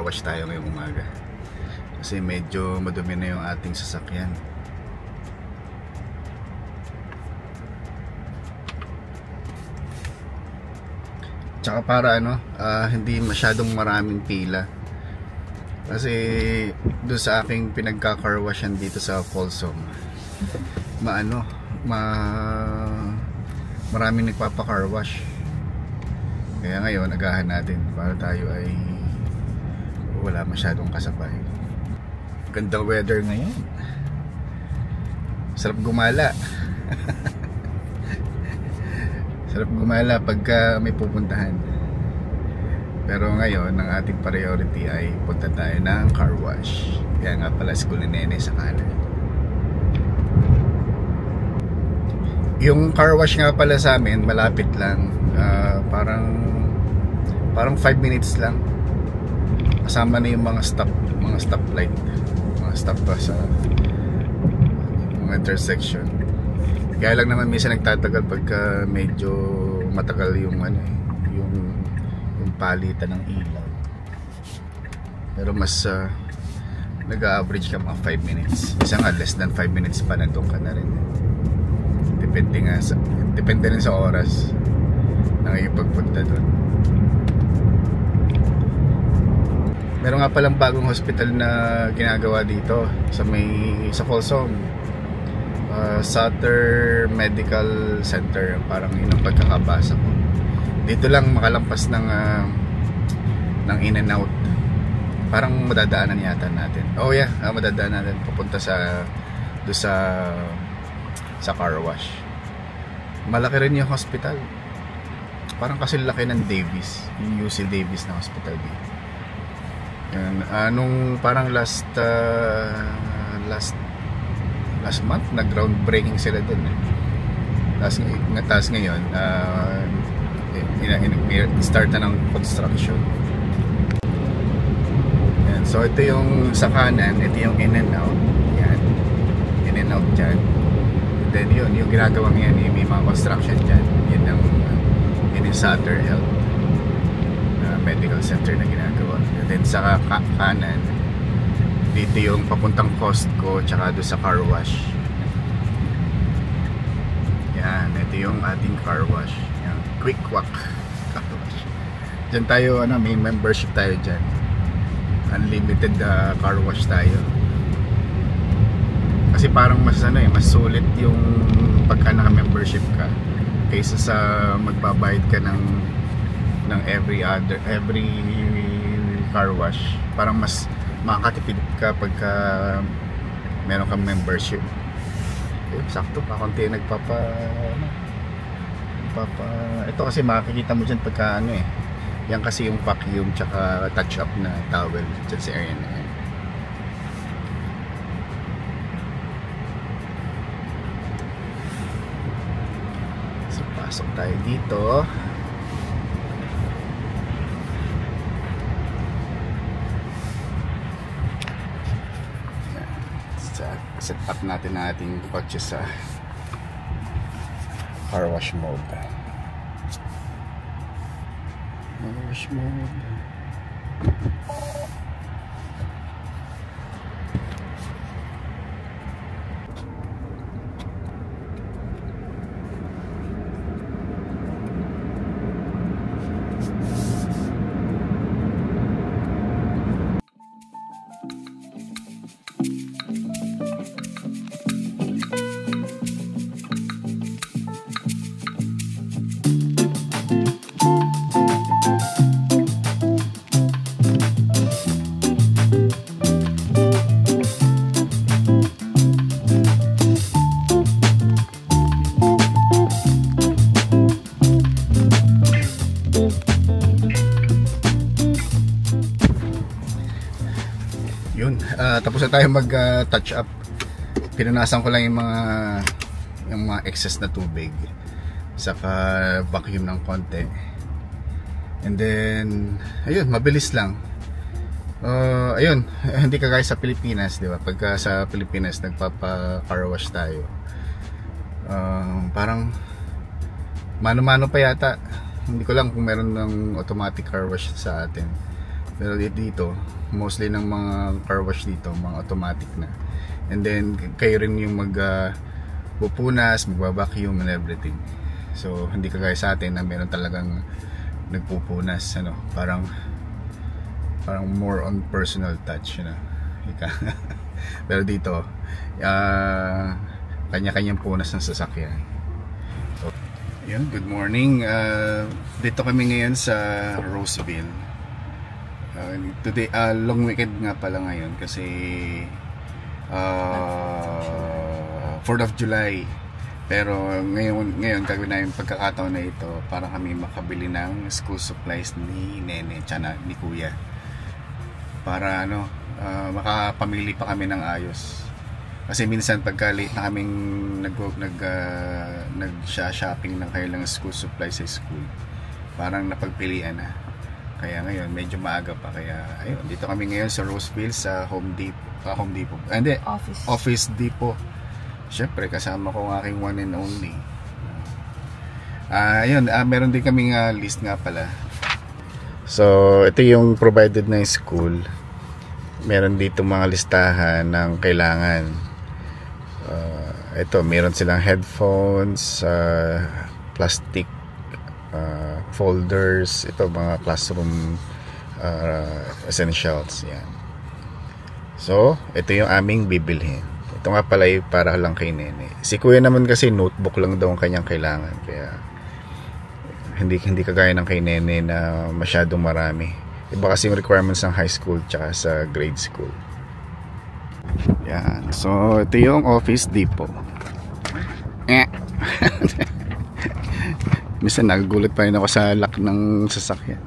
wash tayo ngayong umaga. Kasi medyo madumi na yung ating sasakyan. Tsaka para hindi masyadong maraming pila. Kasi doon sa aking pinagka-car washan dito sa Folsom, maraming nagpapa-car wash. Kaya ngayon agahan natin para tayo ay wala masyadong kasabay. Gandang weather ngayon. Sarap gumala. Sarap gumala pagka may pupuntahan. Pero ngayon, ang ating priority ay punta tayo ng car wash. Kaya nga pala school ni Nene sa kanan. Yung car wash nga pala sa amin, malapit lang. Parang 5 minutes lang. Kasama na yung mga stoplight. Mga stop pa sa mga intersection. Kaya lang naman minsan nagtatagal pagka medyo matagal yung palitan ng ilaw. Pero mas nag-average ka mga 5 minutes. Isa nga less than 5 minutes pa nandun ka na rin. Depende rin sa oras na ngayon pagpunta doon. Meron nga palang bagong hospital na ginagawa dito sa Folsom. Sutter Medical Center, parang yun ang pagkakabasa ko. Dito lang makalampas ng In-N-Out. Parang madadaanan yata natin. Oh yeah, madadaanan natin papunta sa car wash. Malaki rin yung hospital. Parang kasi laki ng Davis, yung UC Davis na hospital dito. Yan, nung parang last month nag-groundbreaking sila dun tapos ngayon start na ng construction. Yan. So ito yung sa kanan, ito yung In-N-Out. Yan, In-N-Out dyan. And then yun, yung ginagawang yan, may mga construction dyan. Yun yung Sutter Health Medical Center na ginagawa. And then sa kanan, dito yung papuntang Costco tsaka doon sa car wash. Yan, ito yung ating car wash. Yan, Quick Walk car wash. Diyan tayo, may membership tayo dyan. Unlimited car wash tayo. Kasi parang mas sulit yung pagka naka-membership ka kaysa sa magbabayad ka ng every car wash. Parang mas makakatipid ka pagka meron kang membership. Sakto pa konti ito kasi makikita mo dyan pagka yan kasi yung vacuum tsaka touch up na towel dyan sa area na yan. So pasok tayo dito. Set up natin ang ating kotse sa car wash mode. Car wash mode. Tapos na tayo mag touch up. Pinunasan ko lang yung mga excess na tubig, saka vacuum ng konti, and then ayun, mabilis lang. Ayun, hindi kagaya sa Pilipinas, di ba? Pagka sa Pilipinas nagpapa car wash tayo, parang mano-mano pa yata. Hindi ko lang kung meron ng automatic car wash sa atin. Pero dito, mostly ng mga car wash dito, mga automatic na. And then, kayo rin yung pupunas, magbabacuum and everything. So, hindi kagaya sa atin na meron talagang nagpupunas, ano, parang more on personal touch, you know. Pero dito, kanya-kanyang punas ng sasakyan. So, yun, good morning. Dito kami ngayon sa Roseville. Today, long weekend nga pala ngayon kasi 4th of July. Pero ngayon gagawin namin pagkakataon na ito para kami makabili ng school supplies ni Nene tsaka ni Kuya. Para makapamili pa kami ng ayos. Kasi minsan pagka late na kaming nag-shopping ng kailang school supplies sa school, parang napagpilian na. Kaya ngayon medyo maaga pa, kaya ayun, dito kami ngayon sa Roseville sa Office Depot. Siyempre kasama ko ang aking one and only. Ayun, meron din kaming list nga pala. So ito yung provided na school. Meron dito mga listahan ng kailangan. Ito, meron silang headphones, plastic folders, ito mga classroom essentials, yan. So ito yung aming bibilhin. Ito nga pala ay para lang kay Nene. Si Kuya naman kasi notebook lang daw ang kanyang kailangan, kaya hindi kagaya ng kay Nene na masyadong marami. Iba kasi yung requirements ng high school tsaka sa grade school. Yan. So ito yung Office Depot. Minsan nagugulat pa rin ako sa lock ng sasakyan.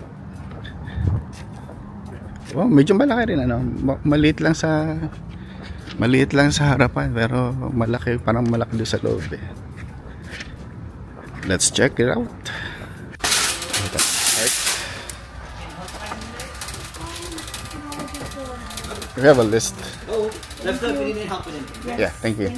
Wow, medyo malaki rin, ano. Maliit lang sa harapan, pero malaki, parang malaki doon sa loob eh. Let's check it out. We have a list. Oh, let's go. We need help with it. Yeah, thank you.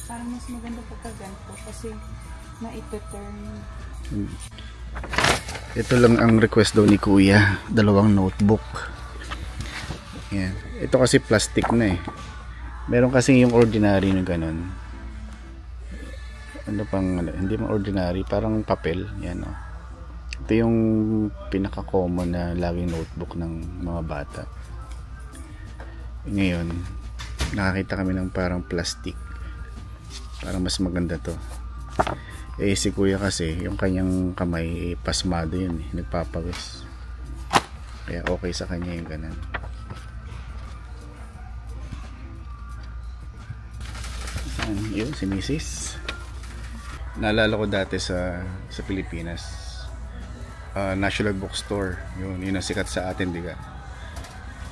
Parang mas maganda pagka ganito kasi na-turn. Ito lang ang request daw ni Kuya, 2 notebook. Yan. Ito kasi plastic na eh. Meron kasi yung ordinary na ganun. Ano pang, hindi mo ordinary, parang papel. Yan, oh. Ito yung pinaka-common na laging notebook ng mga bata. Ngayon, nakakita kami ng parang plastic. Parang mas maganda to. Eh si Kuya kasi, yung kanyang kamay, pasmado yun eh, nagpapawis. Kaya okay sa kanya yung ganun. Yun, si Mrs. Naalala ko dati sa Pilipinas, National Bookstore, yun ang sikat sa atin, di ka?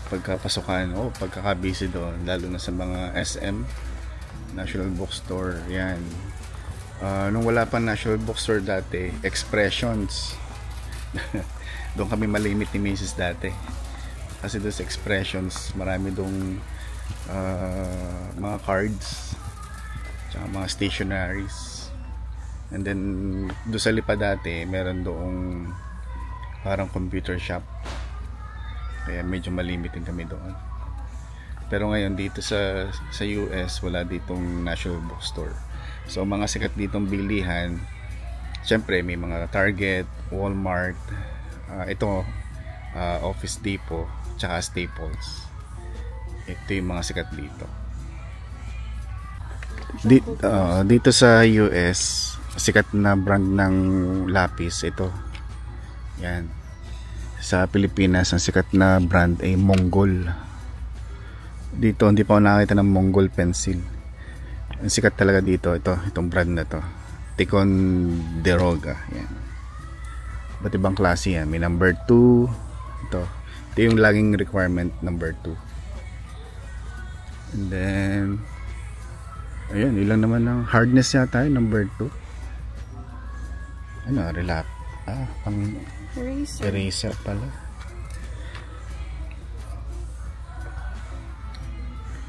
Pagkapasukan, pagkakabisi doon, lalo na sa mga SM, National Bookstore, yan. Nung wala pa National Bookstore dati, Expressions. Doon kami malimit ni Mrs. dati. Kasi doon sa Expressions, marami doon mga cards, tsaka mga stationaries. And then doon sa Lipa dati, meron doong parang computer shop. Kaya medyo malimit din kami doon. Pero ngayon dito sa US, wala ditong National Bookstore. So mga sikat ditong bilihan, syempre may mga Target, Walmart, Office Depot, tsaka Staples. Ito yung mga sikat dito. Dito sa US, sikat na brand ng lapis ito. Yan. Sa Pilipinas, ang sikat na brand ay Mongol. Dito hindi pa ako nakakita ng Mongol pencil. Ang sikat talaga dito, itong brand na to, Ticonderoga. Yan. Ba't ibang klase yan? May number 2. Ito yung laging requirement, number 2. And then ayun, ilang naman ng hardness yata yung number 2. Relax. Pang eraser pala.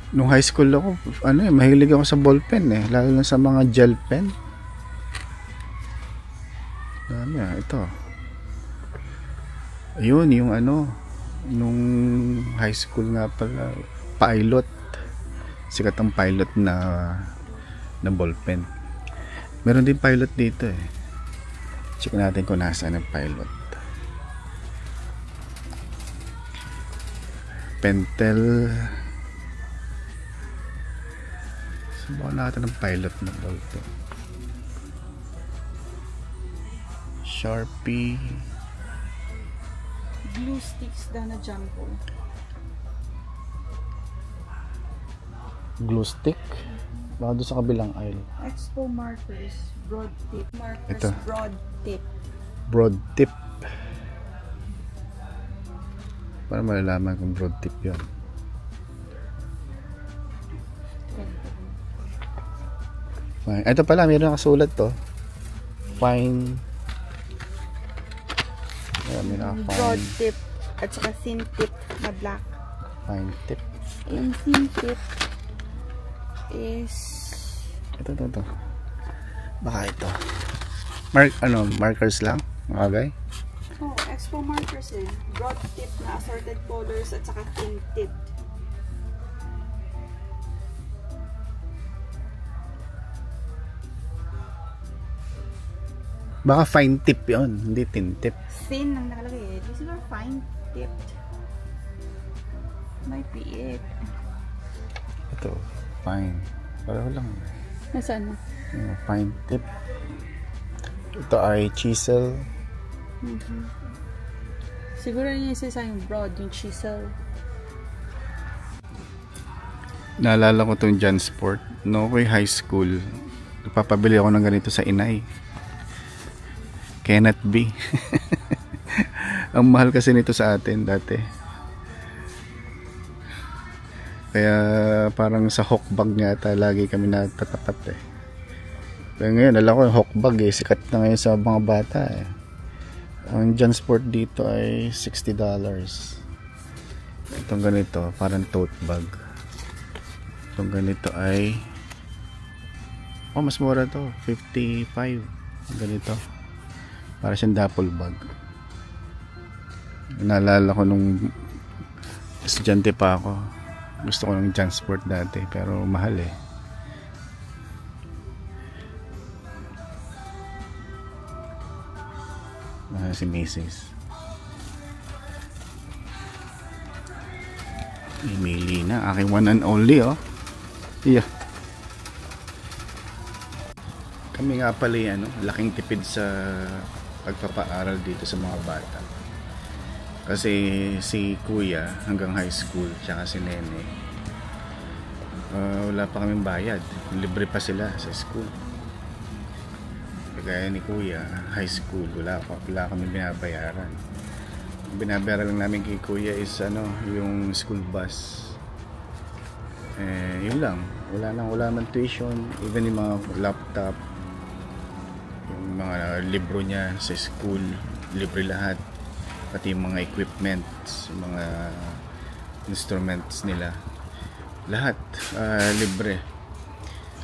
Nung high school ako, mahilig ako sa ballpen lalo na sa mga gel pen. Ito. Ayun, yung nung high school nga pala, pilot. Sikat ang pilot na ballpen. Meron din pilot dito Check natin kung nasaan ang pilot. Pentel. Subukan natin ang pilot na ballpen. Sharpie. Glue sticks na jumbo. Glue stick. Baka doon sa kabilang aisle. Expo markers. Broad tip. Markers. Ito. Broad tip. Broad tip. Para malalaman kung broad tip yun. Fine. Ito pala, mayroon nakasulat to. Fine. Broad tip. At saka thin tip na black. Fine tip. Yung thin tip is ito. Baka ito. Markers lang? Okay. oh, expo markers broad tip na assorted colors at saka thin tip. Baka fine tip yun, hindi thin tip. Thin ang nakalagay This is our fine tip. Might be it. Ito, fine. Pareho lang. Nasaan na? Fine tip. Ito ay chisel. Siguro yung isa sa yung broad, yung chisel. Naalala ko itong Jansport. Noong high school, papabili ako ng ganito sa inay. Cannot be. Ang mahal kasi nito sa atin dati. Kaya parang sa hawkbag yata lagi kami natatapat Kaya ngayon, alam ko yung hawkbag sikat na ngayon sa mga bata Ang Jansport dito ay $60. Itong ganito, parang tote bag. Itong ganito ay mas mura to, $55. Ganito. Para siyang duffel bag. Naalala ko nung estudyante pa ako. Gusto ko ng Jansport dati pero mahal si Mrs. Emily na, aking one and only Yeah. Kami nga pala laking tipid sa pagpapaaral dito sa mga bata. Kasi si Kuya hanggang high school tsaka si Nene wala pa kaming bayad. Libre pa sila sa school. Kagaya ni Kuya, high school, wala kaming binabayaran. Binabayaran lang namin kay Kuya is yung school bus. Yun lang. Wala man tuition, even yung mga laptop, yung mga libro niya sa school, libre lahat. Pati yung mga equipments, mga instruments nila, lahat libre.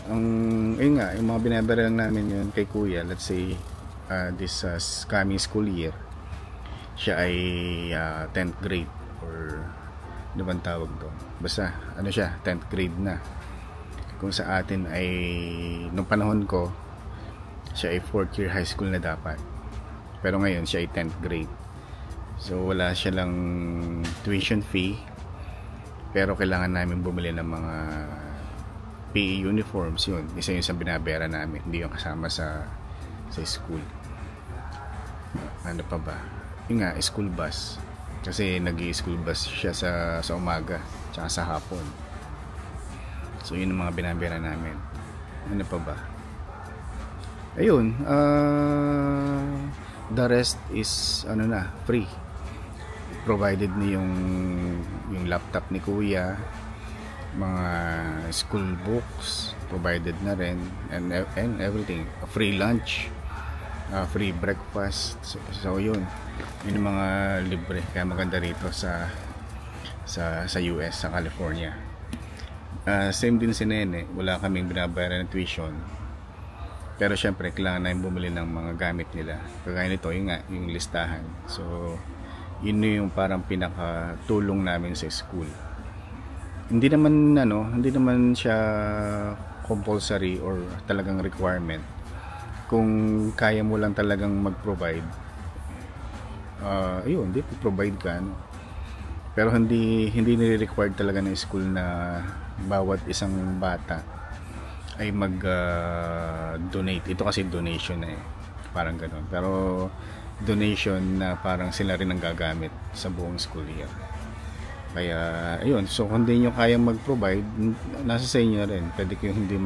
Yung mga binabayaran namin yun kay Kuya, let's say this coming school year, siya ay 10th grade or ano bang tawag doon, basta siya 10th grade na. Kung sa atin ay nung panahon ko siya ay 4th year high school na dapat, pero ngayon siya ay 10th grade. So wala siya lang tuition fee, pero kailangan namin bumili ng mga PE uniforms. Yun, isa yun sa binabayaran namin, hindi yung kasama sa school. Ano pa ba? Yung school bus, kasi nag-i-school bus siya sa umaga tsaka sa hapon. So yun ang mga binabayaran namin. Ano pa ba? Ayun, the rest is free, provided ni yung laptop ni Kuya, mga school books provided na rin, and everything, free lunch, free breakfast. So yun yung mga libre, kaya maganda rito sa US, sa California. Same din si Nene, wala kaming binabayaran ng tuition. Pero syempre, kailangan na yung bumili ng mga gamit nila. Kagaya nito, yung listahan. So, yun yung parang pinakatulong namin sa school. Hindi naman siya compulsory or talagang requirement. Kung kaya mo lang talagang mag-provide, ayun, di provide ka, no? Pero hindi nire-required talaga ng school na bawat isang bata ay mag-donate. Ito kasi donation na parang ganoon. Pero donation na parang sila rin ang gagamit sa buong school year. Kaya ayun, so kung hindi nyo kayang mag-provide, nasa sa inyo rin. Pwede kayong hindi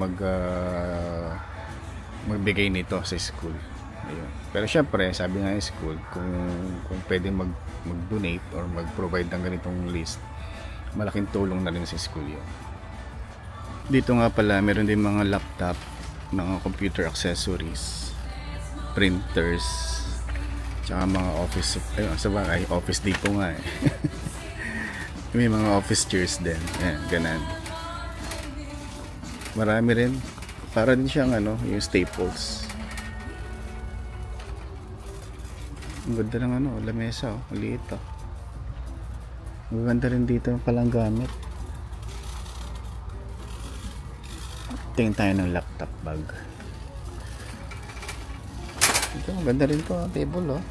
magbigay nito sa school. Ayun. Pero syempre, sabi nga ng school, kung pwede mag-donate or mag-provide ng ganitong list, malaking tulong na rin sa school yun. Dito nga pala, meron din mga laptop, mga computer accessories, printers, tsaka mga office, office depot nga eh. May mga office chairs din. Ayan, ganan. Marami rin. Para din siyang yung staples. Ang ganda ng lamesa, maliit oh. Ang ganda rin dito palang gamit. Tingin tayo ng laptop bag. Ito, ang ganda rin to, table oh.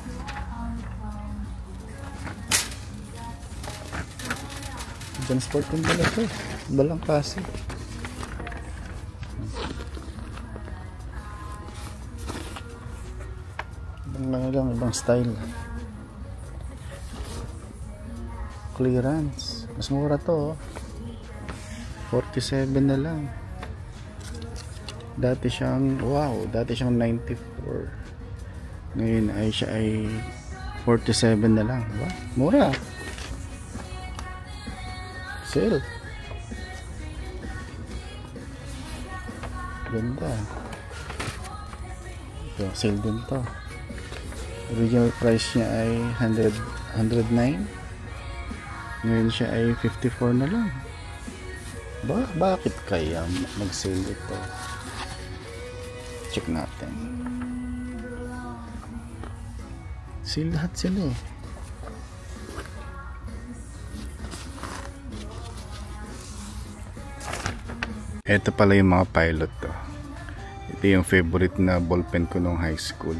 Transport yung bala ito, balang klase. Ibang style. Clearance, mas mura to oh. 47 na lang. Dati siyang 94. Ngayon siya ay 47 na lang. Wow, mura. Sale. Ganda. Ito, sale din to. Original price niya ay 109. Ngayon siya ay 54 na lang. Bakit kaya mag-sale ito? Check natin. Sale lahat sila eh. Ito pala yung mga pilot to. Ito yung favorite na ballpen ko nung high school.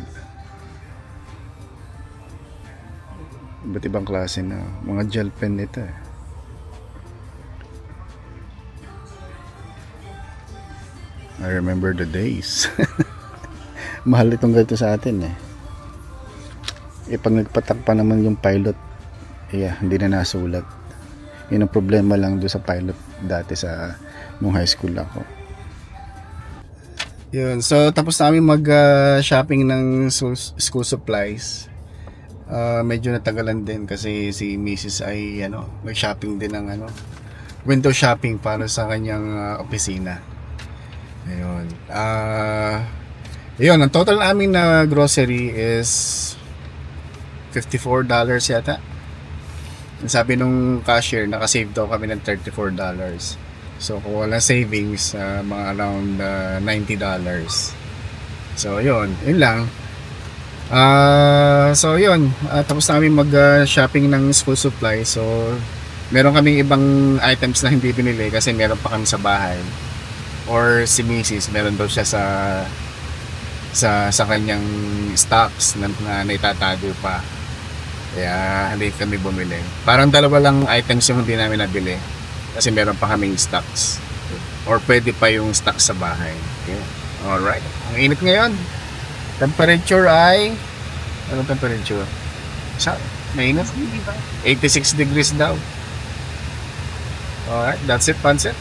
Iba't ibang klase na mga gel pen nito eh. I remember the days. Mahal itong ganito sa atin eh. Pag nagpatak pa naman yung pilot, hindi na nasulat. Yun ang problema lang doon sa pilot dati sa nung high school ako. Yun, so tapos namin mag-shopping ng school supplies. Medyo natagalan din kasi si Mrs. ay nag-shopping din ng window shopping para sa kanyang opisina. Ayun. Ayun, ang total namin na grocery is $54 yata. Sabi nung cashier, nakasave daw kami ng $34. So kung wala savings, mga around $90. So yun lang. So yun, tapos namin mag-shopping ng school supply. So meron kaming ibang items na hindi binili kasi meron pa kami sa bahay. Or si Mrs. meron daw siya sa kanyang stocks na naitatago pa. Kaya hindi kami bumili. Parang dalawa lang items yung hindi namin nabili kasi meron pa kaming stocks. Or pwede pa yung stocks sa bahay. Okay. Alright. Ang init ngayon. Temperature ay anong temperature? Mainit? 86 degrees daw. Alright, that's it, Pansit.